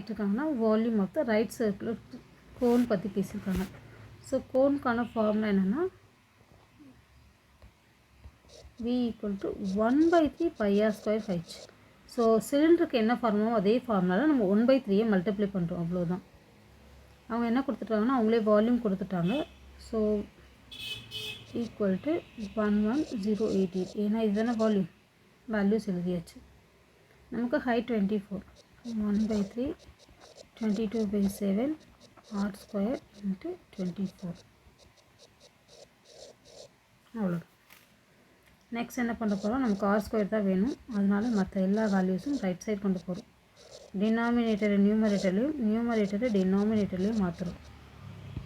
கேட்டிருக்காங்கன்னா volume of the right circular cone பற்றி பேசியிருக்காங்க. So கோனுக்கான ஃபார்முலா என்னென்னா V = 1/3 pi r square h. So சிலிண்டருக்கு என்ன ஃபார்முலோ அதே ஃபார்முலாவில் நம்ம 1/3 மல்டிப்ளை பண்ணுறோம், அவ்வளோதான். அவங்க என்ன கொடுத்துட்டாங்கன்னா அவங்களே வால்யூம் கொடுத்துட்டாங்க. So equal to 11088. ஏன்னா இதுதானே வால்யூம், வேல்யூஸ் எழுதியாச்சு. நமக்கு ஹைட் 24, 1/3 22/7 r square into 24. அவ்வளோதான். நெக்ஸ்ட் என்ன பண்ண போகிறோம், நமக்கு ஆர் ஸ்கொயர் தான் வேணும். அதனால மற்ற எல்லா வேல்யூஸும் ரைட் சைட் கொண்டு போகிறோம். டினாமினேட்டரை நியூமரேட்டர்லையும் நியூமரேட்டரை டினாமினேட்டர்லையும் மாற்றுறோம்.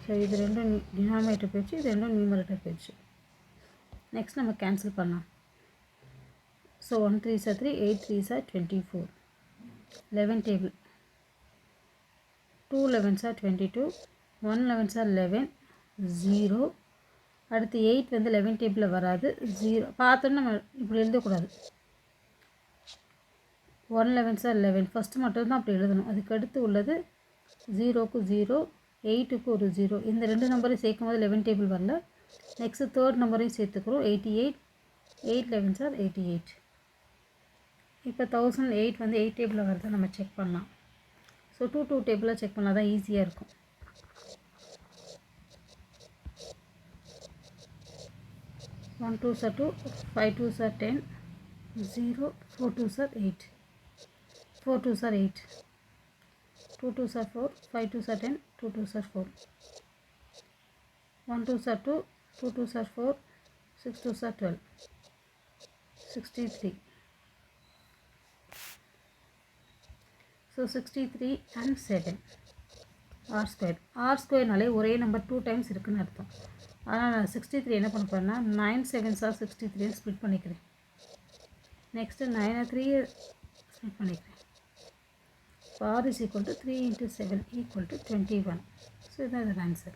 ஸோ இது ரெண்டும் டினாமினேட்டர் போயிடுச்சு, இது ரெண்டும் நியூமரேட்டர் போயிடுச்சு. நெக்ஸ்ட் நம்ம கேன்சல் பண்ணலாம். So 1 3s are 3, 8 3s are 24. 11 table, 2 11s are 22, 1 11s are 11, 0. அடுத்து 8 வந்து 11 டேபிளில் வராது, 0. பார்த்தோன்னா நம்ம இப்படி எழுதக்கூடாது. 1 11s are 11 ஃபஸ்ட்டு மட்டும்தான் அப்படி எழுதணும். அதுக்கு அடுத்து உள்ளது 0க்கு 0, 8க்கு ஒரு 0. இந்த ரெண்டு நம்பரையும் சேர்க்கும் போது 11 டேபிள் வரல. நெக்ஸ்ட்டு தேர்ட் நம்பரையும் சேர்த்துக்கிறோம், 88. 8 11s are 88. இப்போ 1008 வந்து 8 டேபிளில் வருது, நம்ம செக் பண்ணலாம். ஸோ 2 டேபிளில் செக் பண்ணால் தான் ஈஸியாக இருக்கும். 1 2s are 2, 5 2s are 10, 0, 4 2s are 8, 4 2s are 8, 2 2s are 4, 5 2s are 10, 2 2s are 4, 1 2s are 2, 2 2s are 4, 6 2s are 12, 63. So 63 and 7 r square. r squareனாலே ஒரே நம்பர் 2 டைம்ஸ் இருக்குன்னு அர்த்தம். அதனால் நான் 63 என்ன பண்ண போகிறேன்னா 9 7s are 63 ஸ்ப்ளிட் பண்ணிக்கிறேன். நெக்ஸ்ட்டு 9 3 ஸ்ப்ளிட் பண்ணிக்கிறேன். r is equal to 3 into 7 equal to 21. So இதுதான் இதோட ஆன்சர்.